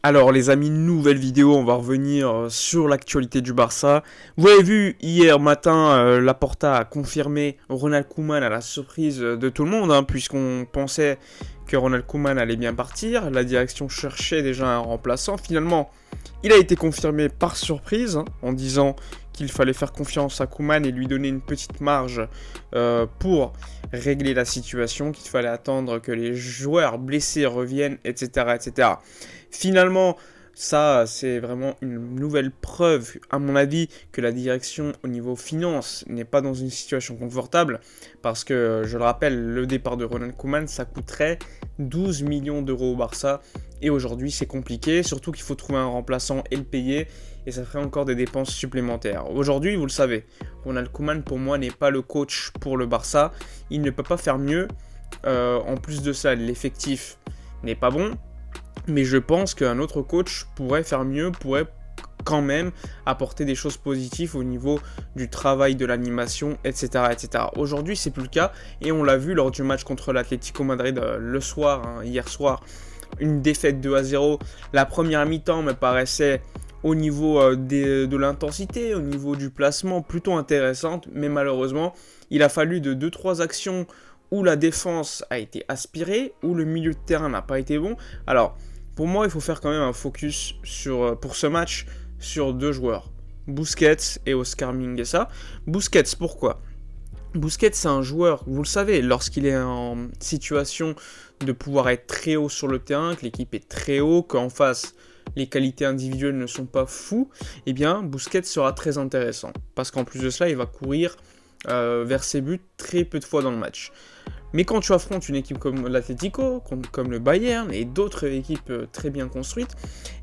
Alors les amis, nouvelle vidéo, on va revenir sur l'actualité du Barça. Vous avez vu hier matin, Laporta a confirmé Ronald Koeman à la surprise de tout le monde, puisqu'on pensait que Ronald Koeman allait bien partir. La direction cherchait déjà un remplaçant. Finalement, il a été confirmé par surprise, en disant qu'il fallait faire confiance à Koeman et lui donner une petite marge pour régler la situation, qu'il fallait attendre que les joueurs blessés reviennent, etc. etc. Finalement, ça, c'est vraiment une nouvelle preuve, à mon avis, que la direction au niveau finance n'est pas dans une situation confortable. Parce que, je le rappelle, le départ de Ronald Koeman, ça coûterait 12 millions d'euros au Barça. Et aujourd'hui, c'est compliqué, surtout qu'il faut trouver un remplaçant et le payer. Et ça ferait encore des dépenses supplémentaires. Aujourd'hui, vous le savez, Ronald Koeman, pour moi, n'est pas le coach pour le Barça. Il ne peut pas faire mieux. En plus de ça, l'effectif n'est pas bon. Mais je pense qu'un autre coach pourrait faire mieux, pourrait quand même apporter des choses positives au niveau du travail de l'animation, etc. etc. Aujourd'hui, c'est plus le cas et on l'a vu lors du match contre l'Atlético Madrid le soir, hier soir, une défaite 2-0. La première mi-temps me paraissait au niveau de l'intensité, au niveau du placement, plutôt intéressante, mais malheureusement, il a fallu de 2-3 actions où la défense a été aspirée, où le milieu de terrain n'a pas été bon. Alors, pour moi, il faut faire quand même un focus pour ce match sur deux joueurs, Busquets et Oscar Mingueza. Busquets, pourquoi ? Busquets, c'est un joueur, vous le savez, lorsqu'il est en situation de pouvoir être très haut sur le terrain, que l'équipe est très haut, qu'en face, les qualités individuelles ne sont pas fous, eh bien, Busquets sera très intéressant. Parce qu'en plus de cela, il va courir vers ses buts très peu de fois dans le match. Mais quand tu affrontes une équipe comme l'Atlético, comme le Bayern et d'autres équipes très bien construites,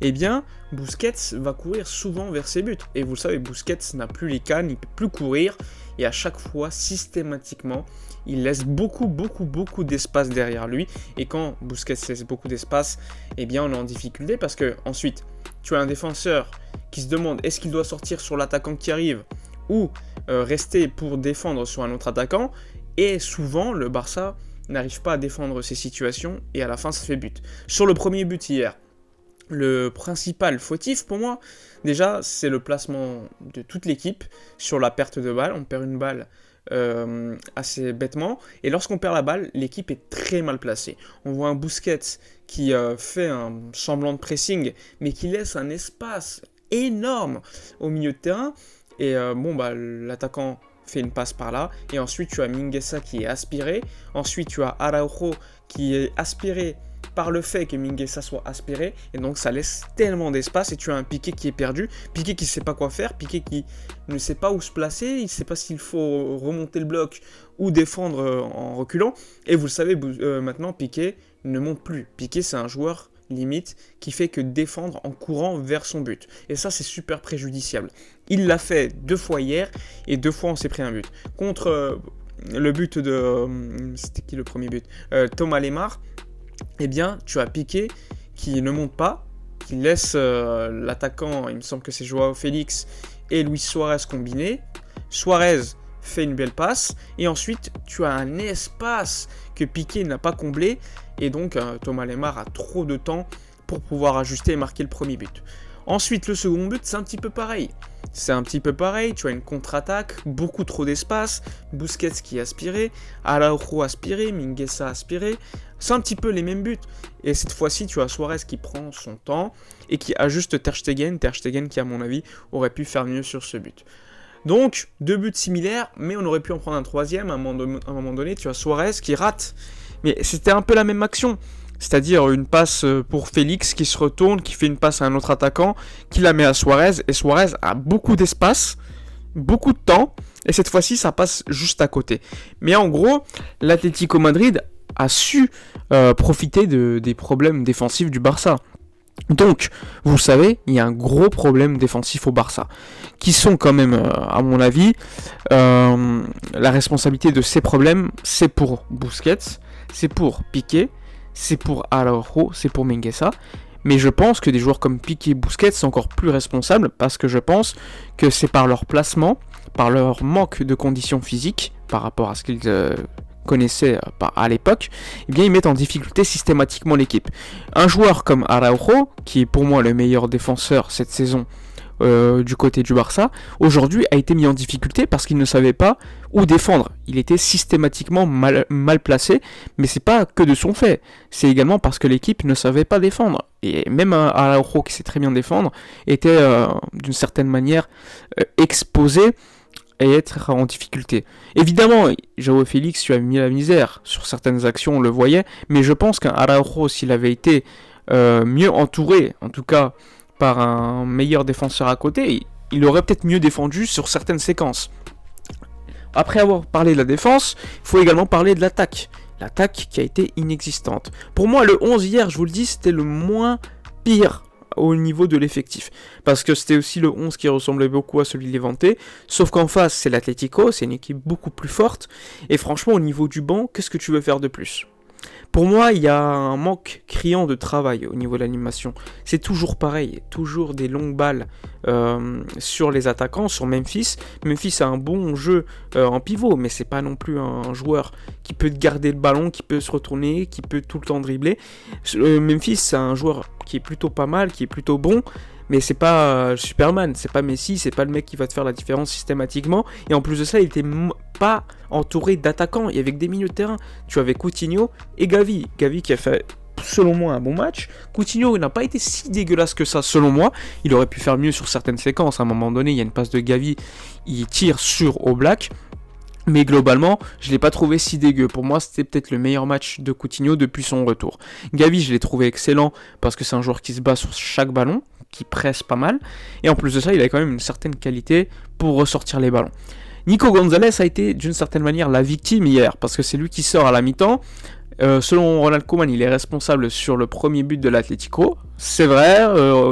eh bien, Busquets va courir souvent vers ses buts. Et vous le savez, Busquets n'a plus les cannes, il ne peut plus courir. Et à chaque fois, systématiquement, il laisse beaucoup d'espace derrière lui. Et quand Busquets laisse beaucoup d'espace, eh bien, on est en difficulté parce que ensuite, tu as un défenseur qui se demande est-ce qu'il doit sortir sur l'attaquant qui arrive ou rester pour défendre sur un autre attaquant. Et souvent, le Barça n'arrive pas à défendre ces situations et à la fin, ça fait but. Sur le premier but hier, le principal fautif pour moi, déjà, c'est le placement de toute l'équipe sur la perte de balle. On perd une balle assez bêtement. Et lorsqu'on perd la balle, l'équipe est très mal placée. On voit un Busquets qui fait un semblant de pressing, mais qui laisse un espace énorme au milieu de terrain. Et l'attaquant fait une passe par là, et ensuite tu as Mingueza qui est aspiré, ensuite tu as Araujo qui est aspiré par le fait que Mingueza soit aspiré, et donc ça laisse tellement d'espace, et tu as un Piqué qui est perdu, Piqué qui ne sait pas quoi faire, Piqué qui ne sait pas où se placer, il ne sait pas s'il faut remonter le bloc ou défendre en reculant, et vous le savez maintenant, Piqué ne monte plus. Piqué, c'est un joueur limite qui fait que défendre en courant vers son but, et ça c'est super préjudiciable. Il l'a fait 2 fois hier et 2 fois on s'est pris un but contre le but de c'était qui le premier but, Thomas Lemar. Eh bien tu as Piqué qui ne monte pas, qui laisse l'attaquant, il me semble que c'est Joao Félix et Luis Suarez combinés. Suarez fait une belle passe, et ensuite tu as un espace que Piqué n'a pas comblé, et donc Thomas Lemar a trop de temps pour pouvoir ajuster et marquer le premier but. Ensuite, le second but, c'est un petit peu pareil. Tu as une contre-attaque, beaucoup trop d'espace, Busquets qui est aspiré, Araujo aspiré, Mingueza aspiré, c'est un petit peu les mêmes buts. Et cette fois-ci, tu as Suarez qui prend son temps et qui ajuste Ter Stegen qui, à mon avis, aurait pu faire mieux sur ce but. Donc, 2 buts similaires, mais on aurait pu en prendre un troisième. À un moment donné, tu as Suarez qui rate. Mais c'était un peu la même action. C'est-à-dire une passe pour Félix qui se retourne, qui fait une passe à un autre attaquant, qui la met à Suarez. Et Suarez a beaucoup d'espace, beaucoup de temps. Et cette fois-ci, ça passe juste à côté. Mais en gros, l'Atlético Madrid a su profiter des problèmes défensifs du Barça. Donc, vous savez, il y a un gros problème défensif au Barça, qui sont quand même, à mon avis, la responsabilité de ces problèmes, c'est pour Busquets, c'est pour Piqué, c'est pour Araujo, c'est pour Mingueza. Mais je pense que des joueurs comme Piqué et Busquets sont encore plus responsables, parce que je pense que c'est par leur placement, par leur manque de conditions physiques, par rapport à ce qu'ils connaissait à l'époque, eh bien ils mettent en difficulté systématiquement l'équipe. Un joueur comme Araujo, qui est pour moi le meilleur défenseur cette saison du côté du Barça, aujourd'hui a été mis en difficulté parce qu'il ne savait pas où défendre. Il était systématiquement mal placé, mais c'est pas que de son fait, c'est également parce que l'équipe ne savait pas défendre. Et même Araujo, qui sait très bien défendre, était d'une certaine manière exposé et être en difficulté. Évidemment, João Félix tu as mis la misère sur certaines actions, on le voyait, mais je pense qu'un Araujo, s'il avait été mieux entouré, en tout cas par un meilleur défenseur à côté, il aurait peut-être mieux défendu sur certaines séquences. Après avoir parlé de la défense, il faut également parler de l'attaque. L'attaque qui a été inexistante. Pour moi, le 11 hier, je vous le dis, c'était le moins pire au niveau de l'effectif. Parce que c'était aussi le 11 qui ressemblait beaucoup à celui de Levante. Sauf qu'en face, c'est l'Atlético, c'est une équipe beaucoup plus forte. Et franchement, au niveau du banc, qu'est-ce que tu veux faire de plus ? Pour moi, il y a un manque criant de travail au niveau de l'animation. C'est toujours pareil, toujours des longues balles sur les attaquants, sur Memphis. Memphis a un bon jeu en pivot, mais c'est pas non plus un joueur qui peut garder le ballon, qui peut se retourner, qui peut tout le temps dribbler. Memphis, c'est un joueur qui est plutôt pas mal, qui est plutôt bon, mais c'est pas Superman, c'est pas Messi, c'est pas le mec qui va te faire la différence systématiquement. Et en plus de ça, il était pas entouré d'attaquants, il y avait que des milieux de terrain. Tu avais Coutinho et Gavi. Gavi qui a fait, selon moi, un bon match. Coutinho n'a pas été si dégueulasse que ça, selon moi. Il aurait pu faire mieux sur certaines séquences. À un moment donné, il y a une passe de Gavi, il tire sur Oblak. Mais globalement, je ne l'ai pas trouvé si dégueu. Pour moi, c'était peut-être le meilleur match de Coutinho depuis son retour. Gavi, je l'ai trouvé excellent parce que c'est un joueur qui se bat sur chaque ballon, qui presse pas mal. Et en plus de ça, il a quand même une certaine qualité pour ressortir les ballons. Nico Gonzalez a été d'une certaine manière la victime hier, parce que c'est lui qui sort à la mi-temps. Selon Ronald Koeman, il est responsable sur le premier but de l'Atlético. C'est vrai,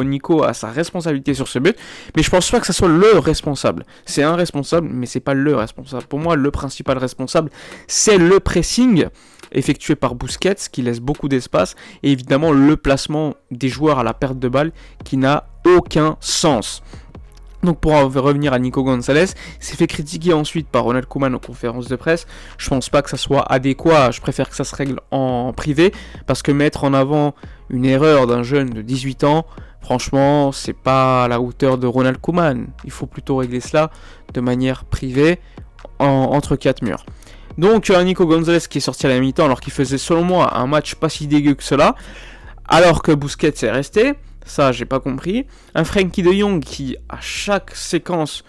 Nico a sa responsabilité sur ce but, mais je pense pas que ça soit le responsable. C'est un responsable, mais c'est pas le responsable. Pour moi, le principal responsable, c'est le pressing effectué par Busquets, qui laisse beaucoup d'espace, et évidemment le placement des joueurs à la perte de balle, qui n'a aucun sens. Donc pour revenir à Nico Gonzalez, il s'est fait critiquer ensuite par Ronald Koeman en conférence de presse. Je pense pas que ça soit adéquat, je préfère que ça se règle en privé, parce que mettre en avant une erreur d'un jeune de 18 ans, franchement, c'est pas à la hauteur de Ronald Koeman. Il faut plutôt régler cela de manière privée, entre quatre murs. Donc Nico Gonzalez qui est sorti à la mi-temps alors qu'il faisait selon moi un match pas si dégueu que cela, alors que Busquets est resté. Ça, j'ai pas compris. Un Frenkie de Jong qui, à chaque séquence,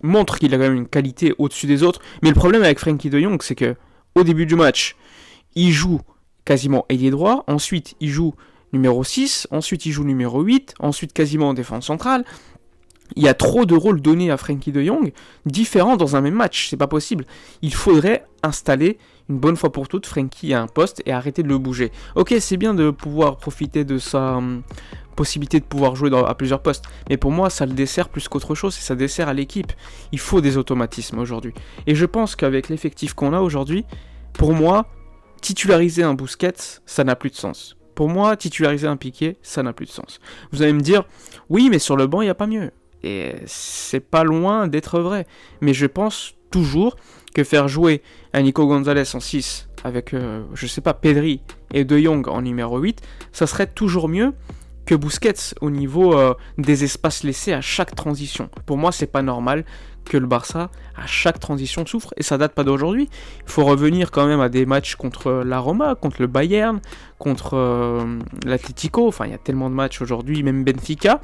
montre qu'il a quand même une qualité au-dessus des autres. Mais le problème avec Frenkie de Jong, c'est que au début du match, il joue quasiment ailier droit. Ensuite, il joue numéro 6. Ensuite, il joue numéro 8. Ensuite, quasiment en défense centrale. Il y a trop de rôles donnés à Frenkie de Jong, différents dans un même match. C'est pas possible. Il faudrait installer une bonne fois pour toutes Frenkie à un poste et arrêter de le bouger. Ok, c'est bien de pouvoir profiter de sa possibilité de pouvoir jouer à plusieurs postes, mais pour moi ça le dessert plus qu'autre chose, et ça dessert à l'équipe. Il faut des automatismes aujourd'hui. Et je pense qu'avec l'effectif qu'on a aujourd'hui, pour moi, titulariser un Busquets, ça n'a plus de sens. Pour moi, titulariser un Piqué, ça n'a plus de sens. Vous allez me dire, oui, mais sur le banc, il n'y a pas mieux. Et c'est pas loin d'être vrai. Mais je pense toujours que faire jouer un Nico Gonzalez en 6 avec, je sais pas, Pedri et De Jong en numéro 8, ça serait toujours mieux que Busquets au niveau des espaces laissés à chaque transition. Pour moi, c'est pas normal que le Barça, à chaque transition, souffre, et ça date pas d'aujourd'hui. Il faut revenir quand même à des matchs contre la Roma, contre le Bayern, contre l'Atlético, enfin il y a tellement de matchs aujourd'hui, même Benfica.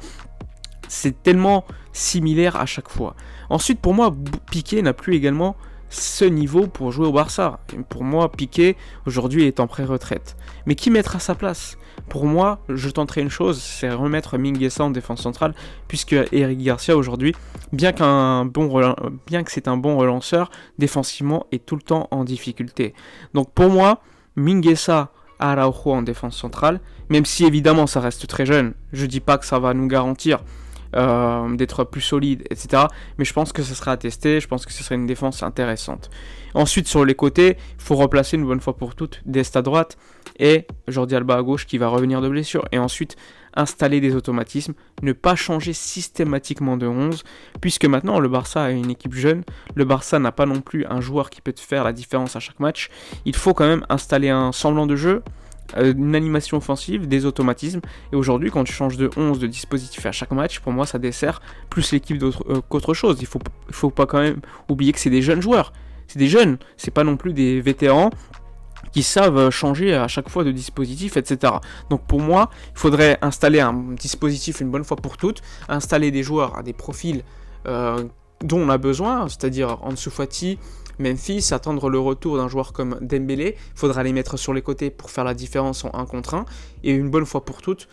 C'est tellement similaire à chaque fois. Ensuite, pour moi, Piqué n'a plus également ce niveau pour jouer au Barça. Et pour moi, Piqué, aujourd'hui, est en pré-retraite. Mais qui mettra sa place ? Pour moi, je tenterai une chose, c'est remettre Mingueza en défense centrale, puisque Eric Garcia, aujourd'hui, bien que c'est un bon relanceur, défensivement, est tout le temps en difficulté. Donc pour moi, Mingueza, Araujo en défense centrale, même si évidemment ça reste très jeune, je dis pas que ça va nous garantir d'être plus solide, etc. Mais je pense que ce sera à tester, je pense que ce serait une défense intéressante. Ensuite, sur les côtés, il faut replacer une bonne fois pour toutes Dest à droite et Jordi Alba à gauche qui va revenir de blessure. Et ensuite, installer des automatismes, ne pas changer systématiquement de 11, puisque maintenant le Barça a une équipe jeune, le Barça n'a pas non plus un joueur qui peut te faire la différence à chaque match, il faut quand même installer un semblant de jeu, une animation offensive, des automatismes, et aujourd'hui quand tu changes de 11 de dispositif à chaque match, pour moi ça dessert plus l'équipe qu'autre chose. Il faut pas quand même oublier que c'est des jeunes joueurs, c'est des jeunes, c'est pas non plus des vétérans qui savent changer à chaque fois de dispositif, etc. Donc pour moi, il faudrait installer un dispositif une bonne fois pour toutes, installer des joueurs à des profils dont on a besoin, c'est-à-dire Ansu Fati, Memphis, attendre le retour d'un joueur comme Dembélé, il faudra les mettre sur les côtés pour faire la différence en 1 contre 1, et une bonne fois pour toutes,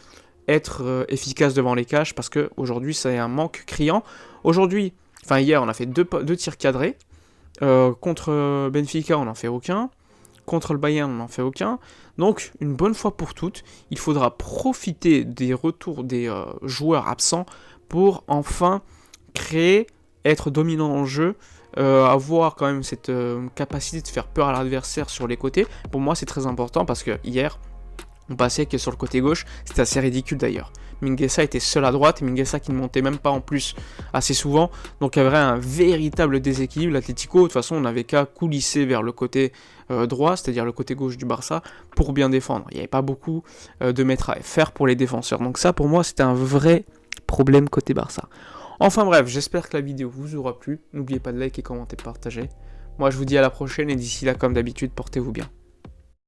être efficace devant les cages, parce qu'aujourd'hui, c'est un manque criant. Hier, on a fait deux tirs cadrés, contre Benfica, on n'en fait aucun, contre le Bayern, on n'en fait aucun. Donc, une bonne fois pour toutes, il faudra profiter des retours des joueurs absents pour enfin créer, être dominant dans le jeu, avoir quand même cette capacité de faire peur à l'adversaire sur les côtés. Pour moi, c'est très important parce que hier, on passait que sur le côté gauche, c'était assez ridicule d'ailleurs. Mingueza était seul à droite, Mingueza qui ne montait même pas en plus assez souvent, donc il y avait un véritable déséquilibre. L'Atlético, de toute façon, on n'avait qu'à coulisser vers le côté droit, c'est-à-dire le côté gauche du Barça, pour bien défendre. Il n'y avait pas beaucoup de mètres à faire pour les défenseurs, donc ça pour moi c'était un vrai problème côté Barça. Enfin bref, j'espère que la vidéo vous aura plu, n'oubliez pas de liker, commenter, partager. Moi je vous dis à la prochaine et d'ici là comme d'habitude, portez-vous bien.